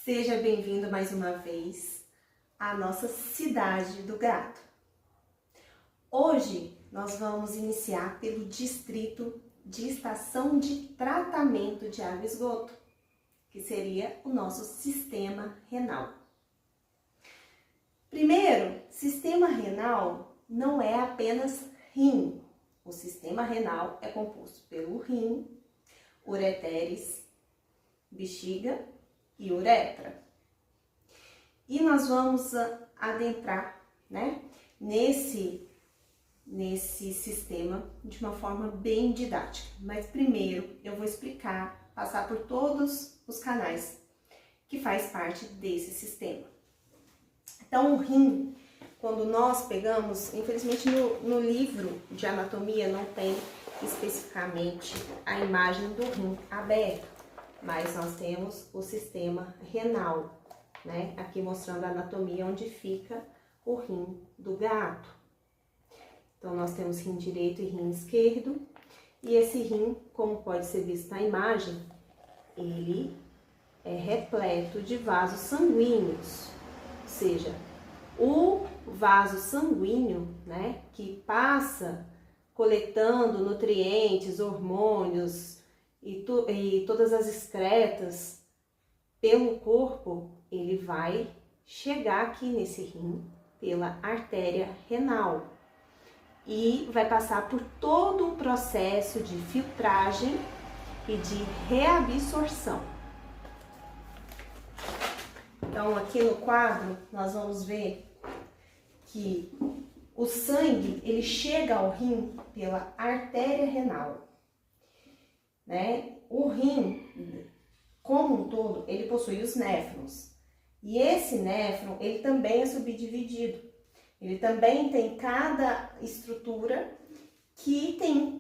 Seja bem-vindo mais uma vez à nossa cidade do gato. Hoje nós vamos iniciar pelo distrito de estação de tratamento de água e esgoto, que seria o nosso sistema renal. Primeiro, sistema renal não é apenas rim. O sistema renal é composto pelo rim, ureteres, bexiga e uretra. E nós vamos adentrar, nesse sistema de uma forma bem didática. Mas primeiro eu vou explicar, passar por todos os canais que faz parte desse sistema. Então o rim, quando nós pegamos, infelizmente no livro de anatomia não tem especificamente a imagem do rim aberta, mas nós temos o sistema renal, aqui mostrando a anatomia onde fica o rim do gato. Então nós temos rim direito e rim esquerdo, e esse rim, como pode ser visto na imagem, ele é repleto de vasos sanguíneos, ou seja, o vaso sanguíneo, que passa coletando nutrientes, hormônios e todas as excretas pelo corpo, ele vai chegar aqui nesse rim pela artéria renal e vai passar por todo um processo de filtragem e de reabsorção. Então, aqui no quadro, nós vamos ver que o sangue, ele chega ao rim pela artéria renal, O rim, como um todo, ele possui os néfrons. E esse néfron, ele também é subdividido. Ele também tem cada estrutura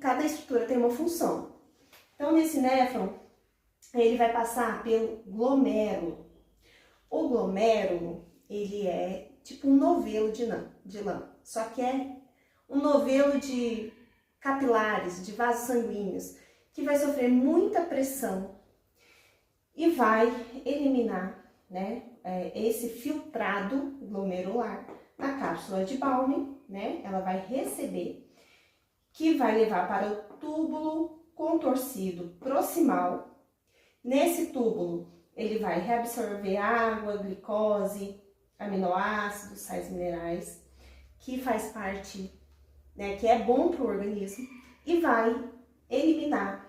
cada estrutura tem uma função. Então, nesse néfron, ele vai passar pelo glomérulo. O glomérulo, ele é tipo um novelo de lã, só que é um novelo de capilares, de vasos sanguíneos, que vai sofrer muita pressão e vai eliminar, esse filtrado glomerular na cápsula de Bowman, Ela vai receber, que vai levar para o túbulo contorcido proximal. Nesse túbulo, ele vai reabsorver água, glicose, aminoácidos, sais minerais, que faz parte, que é bom para o organismo, e vai eliminar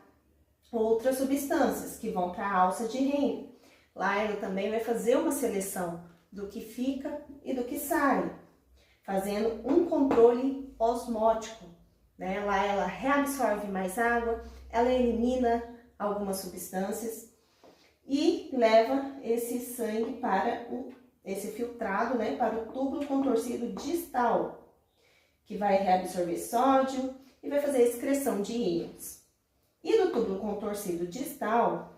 outras substâncias que vão para a alça de Henle. Lá ela também vai fazer uma seleção do que fica e do que sai, fazendo um controle osmótico, Lá ela reabsorve mais água, ela elimina algumas substâncias e leva esse sangue para esse filtrado, para o túbulo contorcido distal, que vai reabsorver sódio e vai fazer a excreção de íons. E do túbulo contorcido distal,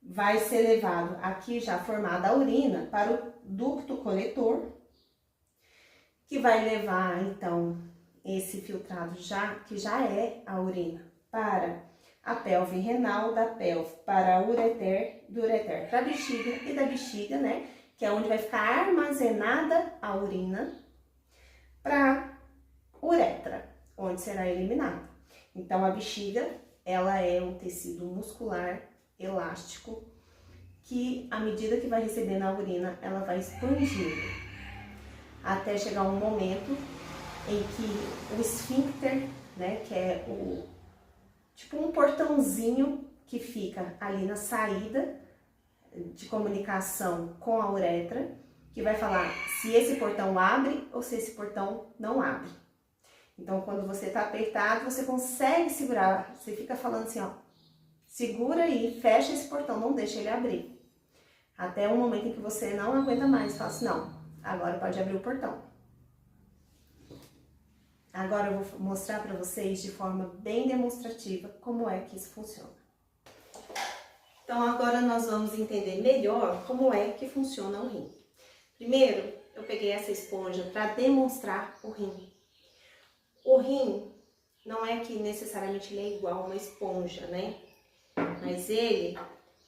vai ser levado, aqui já formada a urina, para o ducto coletor, que vai levar, então, esse filtrado que já é a urina, para a pelve renal, da pelve para o ureter, do ureter para a bexiga e da bexiga, que é onde vai ficar armazenada a urina, para uretra, onde será eliminada. Então, a bexiga, ela é um tecido muscular elástico que, à medida que vai recebendo a urina, ela vai expandindo, até chegar um momento em que o esfíncter, que é tipo um portãozinho que fica ali na saída de comunicação com a uretra, que vai falar se esse portão abre ou se esse portão não abre. Então, quando você tá apertado, você consegue segurar, você fica falando assim, segura aí, fecha esse portão, não deixa ele abrir. Até um momento em que você não aguenta mais, fala assim, não, agora pode abrir o portão. Agora eu vou mostrar para vocês de forma bem demonstrativa como é que isso funciona. Então agora nós vamos entender melhor como é que funciona o rim. Primeiro, eu peguei essa esponja para demonstrar o rim. O rim não é que necessariamente ele é igual a uma esponja, mas ele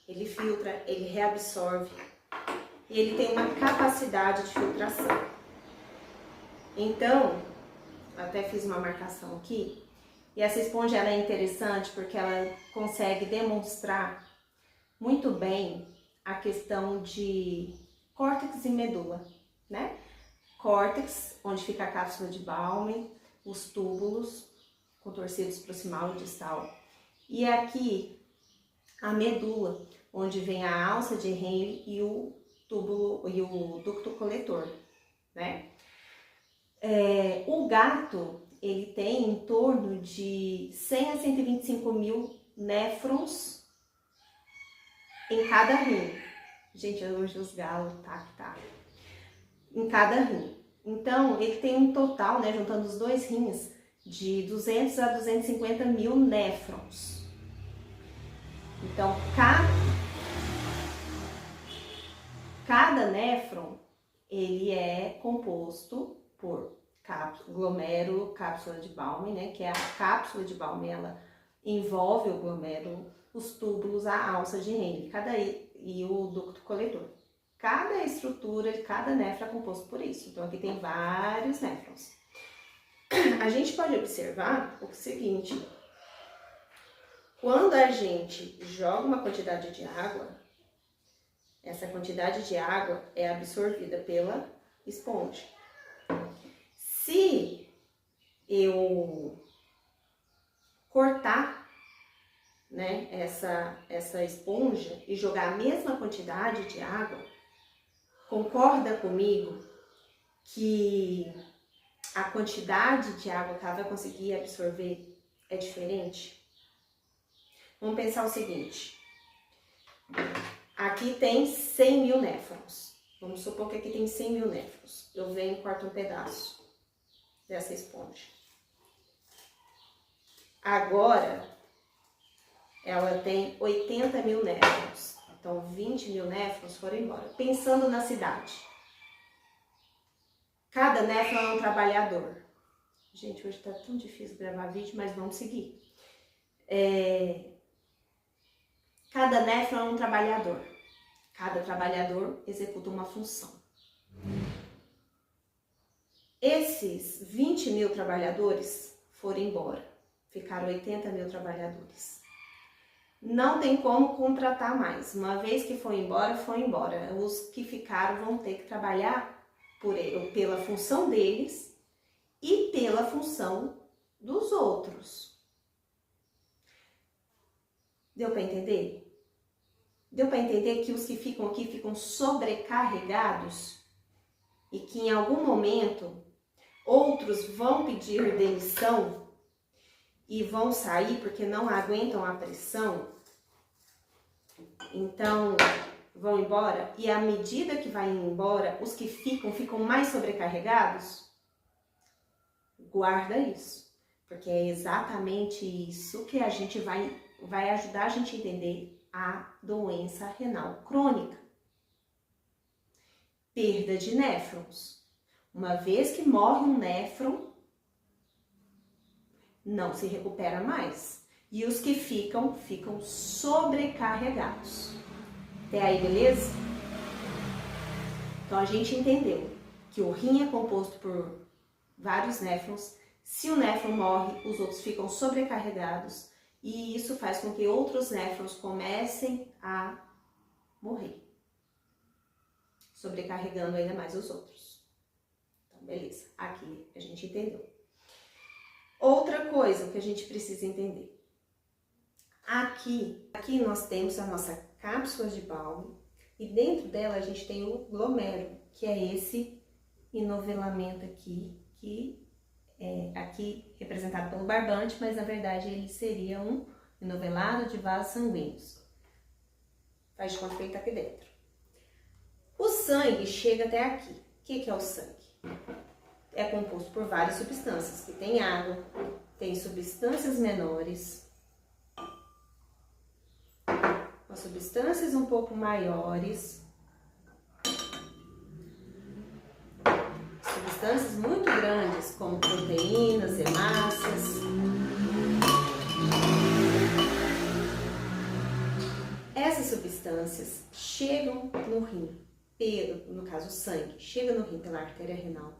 ele filtra, ele reabsorve e ele tem uma capacidade de filtração. Então, até fiz uma marcação aqui, e essa esponja ela é interessante porque ela consegue demonstrar muito bem a questão de córtex e medula, né? Córtex, onde fica a cápsula de Bowman, os túbulos contorcidos proximal e distal. E aqui a medula, onde vem a alça de Henle e o túbulo e o ducto coletor, né? O gato, ele tem em torno de 100 a 125 mil néfrons em cada rim. Gente, hoje os galos, tá. Em cada rim. Então, ele tem um total, né, juntando os dois rins, de 200 a 250 mil néfrons. Então, cada néfron, ele é composto por glomérulo, cápsula de Bowman, né, que é a cápsula de Bowman, ela envolve o glomérulo, os túbulos, a alça de Henle, e o ducto coletor. Cada estrutura de cada néfron é composto por isso. Então, aqui tem vários néfrons. A gente pode observar o seguinte: quando a gente joga uma quantidade de água, essa quantidade de água é absorvida pela esponja. Se eu cortar, né, essa esponja e jogar a mesma quantidade de água, concorda comigo que a quantidade de água que ela vai conseguir absorver é diferente? Vamos pensar o seguinte: aqui tem 100 mil néfrons. Vamos supor que aqui tem 100 mil néfrons. Eu venho e corto um pedaço dessa esponja. Agora, ela tem 80 mil néfrons. Então, 20 mil néfrons foram embora. Pensando na cidade. Cada néfron é um trabalhador. Gente, hoje tá tão difícil gravar vídeo, mas vamos seguir. Cada néfron é um trabalhador. Cada trabalhador executa uma função. Esses 20 mil trabalhadores foram embora. Ficaram 80 mil trabalhadores. Não tem como contratar mais. Uma vez que foi embora, foi embora. Os que ficaram vão ter que trabalhar pela função deles e pela função dos outros. Deu para entender? Deu para entender que os que ficam aqui ficam sobrecarregados e que em algum momento outros vão pedir demissão e vão sair porque não aguentam a pressão, então vão embora, e à medida que vai embora, os que ficam mais sobrecarregados? Guarda isso, porque é exatamente isso que a gente vai ajudar a gente a entender a doença renal crônica. Perda de néfrons. Uma vez que morre um néfron, não se recupera mais. E os que ficam sobrecarregados. Até aí, beleza? Então, a gente entendeu que o rim é composto por vários néfrons. Se o néfron morre, os outros ficam sobrecarregados. E isso faz com que outros néfrons comecem a morrer, sobrecarregando ainda mais os outros. Então, beleza. Aqui a gente entendeu. Outra coisa que a gente precisa entender. Aqui nós temos a nossa cápsula de Bowman e dentro dela a gente tem o glomérulo, que é esse enovelamento aqui, que é aqui representado pelo barbante, mas na verdade ele seria um enovelado de vasos sanguíneos. Faz de conta que ele tá aqui dentro. O sangue chega até aqui. O que é o sangue? É composto por várias substâncias, que tem água, tem substâncias menores, as substâncias um pouco maiores, substâncias muito grandes, como proteínas, hemácias. Essas substâncias chegam no rim, no caso o sangue, chega no rim pela artéria renal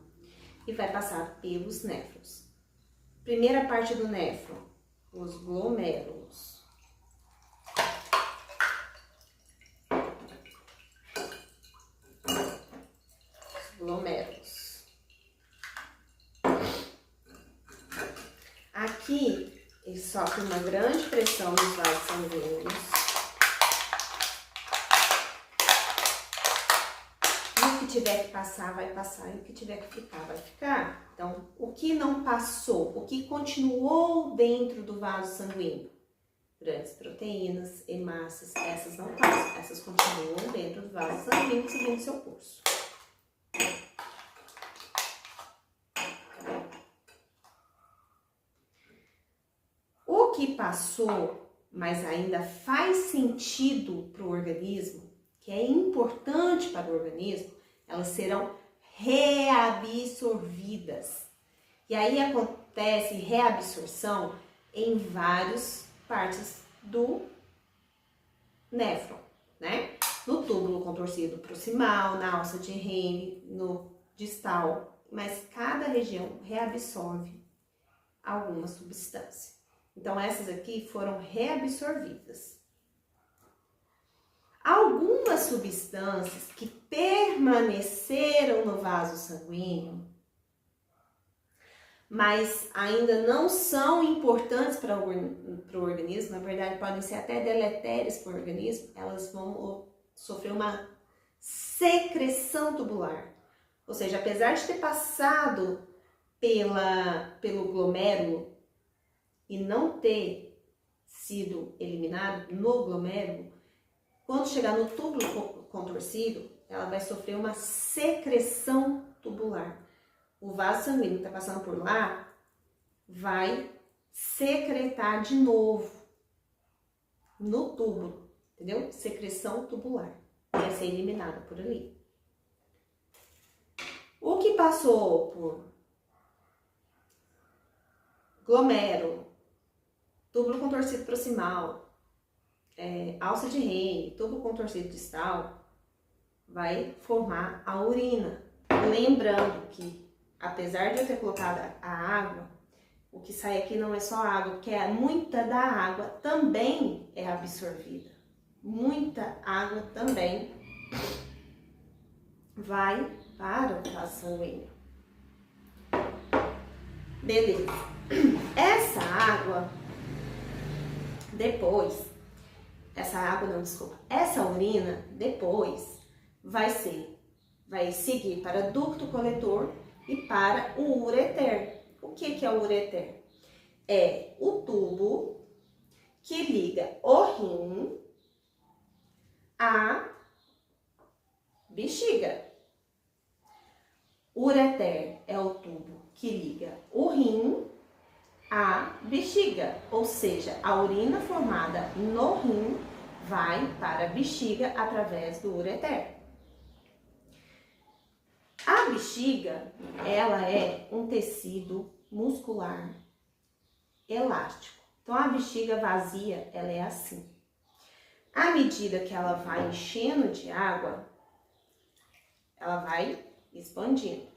e vai passar pelos néfrons. Primeira parte do néfron, os glomérulos. Glomérulos. Aqui, ele sofre uma grande pressão nos vasos sanguíneos. E o que tiver que passar, vai passar. E o que tiver que ficar, vai ficar. Então, o que não passou, o que continuou dentro do vaso sanguíneo? Grandes proteínas, hemácias, essas não passam. Essas continuam dentro do vaso sanguíneo, seguindo seu curso. O que passou, mas ainda faz sentido para o organismo, que é importante para o organismo, elas serão reabsorvidas. E aí acontece reabsorção em várias partes do néfron, né? No túbulo contorcido proximal, na alça de Henle, no distal, mas cada região reabsorve alguma substância. Então, essas aqui foram reabsorvidas. Algumas substâncias que permaneceram no vaso sanguíneo, mas ainda não são importantes para o organismo, na verdade podem ser até deletérias para o organismo, elas vão sofrer uma secreção tubular. Ou seja, apesar de ter passado pelo glomérulo e não ter sido eliminado no glomérulo, quando chegar no túbulo contorcido, ela vai sofrer uma secreção tubular. O vaso sanguíneo que está passando por lá vai secretar de novo no túbulo, entendeu? Secreção tubular. Vai ser eliminada por ali. O que passou por glomérulo, túbulo contorcido proximal, alça de Henle, túbulo contorcido distal, vai formar a urina. Lembrando que, apesar de eu ter colocado a água, o que sai aqui não é só água, porque muita da água também é absorvida. Muita água também vai para o vaso sanguíneo. Beleza. Essa água, essa urina depois vai seguir para ducto coletor e para o ureter. O que é o ureter? É o tubo que liga o rim à bexiga. Ureter é o tubo que liga o rim à bexiga, ou seja, a urina formada no rim vai para a bexiga através do ureter. A bexiga, ela é um tecido muscular elástico. Então, a bexiga vazia, ela é assim. À medida que ela vai enchendo de água, ela vai expandindo.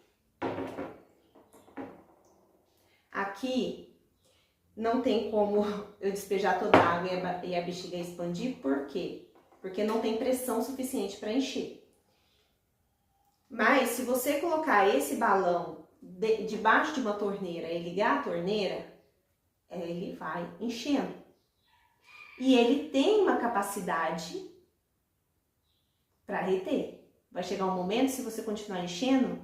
Aqui não tem como eu despejar toda a água e a bexiga expandir, por quê? Porque não tem pressão suficiente para encher. Mas se você colocar esse balão debaixo de uma torneira e ligar a torneira, ele vai enchendo. E ele tem uma capacidade para reter. Vai chegar um momento, se você continuar enchendo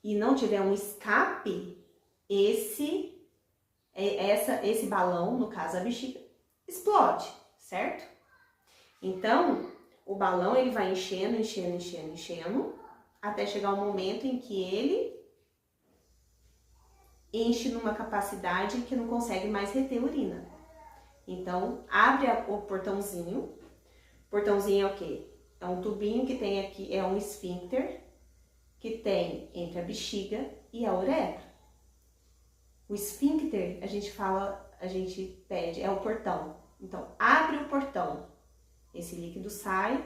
e não tiver um escape, esse balão, no caso a bexiga, explode, certo? Então, o balão ele vai enchendo, até chegar um momento em que ele enche numa capacidade que não consegue mais reter urina. Então, abre o portãozinho. O portãozinho é o quê? É um tubinho que tem aqui, é um esfíncter que tem entre a bexiga e a uretra. O esfíncter, a gente pede, é o portão. Então, abre o portão. esse líquido sai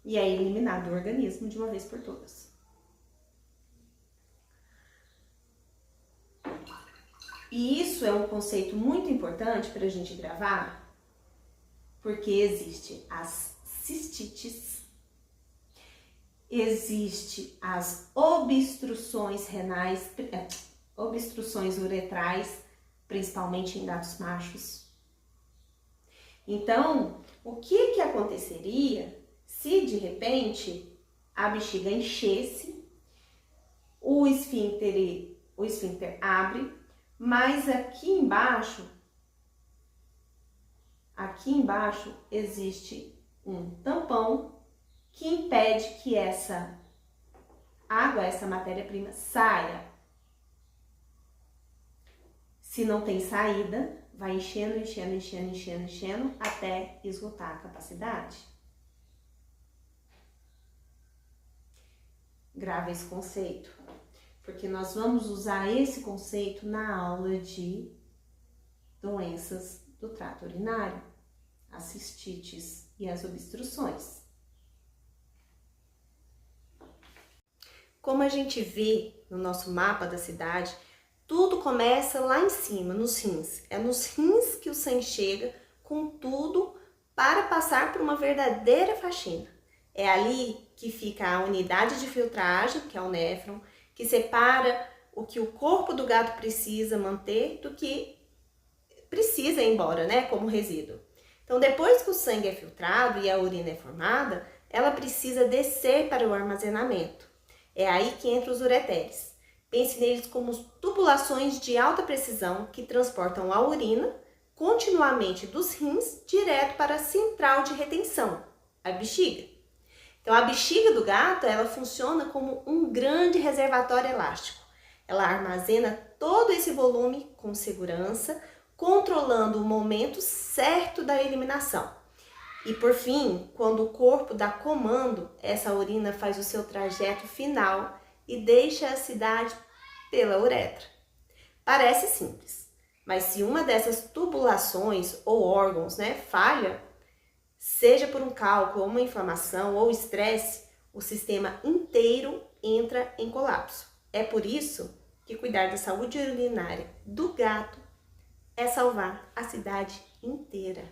e é eliminado do organismo de uma vez por todas. E isso é um conceito muito importante para a gente gravar, porque existe as cistites, existe as obstruções renais, obstruções uretrais, principalmente em gatos machos. Então, o que aconteceria se de repente a bexiga enchesse, o esfíncter abre, mas aqui embaixo existe um tampão que impede que essa água, essa matéria-prima saia. Se não tem saída, vai enchendo até esgotar a capacidade. Grava esse conceito, porque nós vamos usar esse conceito na aula de doenças do trato urinário, as cistites e as obstruções. Como a gente vê no nosso mapa da cidade, tudo começa lá em cima, nos rins. É nos rins que o sangue chega com tudo para passar por uma verdadeira faxina. É ali que fica a unidade de filtragem, que é o néfron, que separa o que o corpo do gato precisa manter do que precisa ir embora, né, como resíduo. Então, depois que o sangue é filtrado e a urina é formada, ela precisa descer para o armazenamento. É aí que entram os ureteres. Pense neles como tubulações de alta precisão que transportam a urina continuamente dos rins direto para a central de retenção, a bexiga. Então, a bexiga do gato, ela funciona como um grande reservatório elástico. Ela armazena todo esse volume com segurança, controlando o momento certo da eliminação. E por fim, quando o corpo dá comando, essa urina faz o seu trajeto final e deixa a cidade pela uretra. Parece simples, mas se uma dessas tubulações ou órgãos, falha, seja por um cálculo, uma inflamação ou estresse, o sistema inteiro entra em colapso. É por isso que cuidar da saúde urinária do gato é salvar a cidade inteira.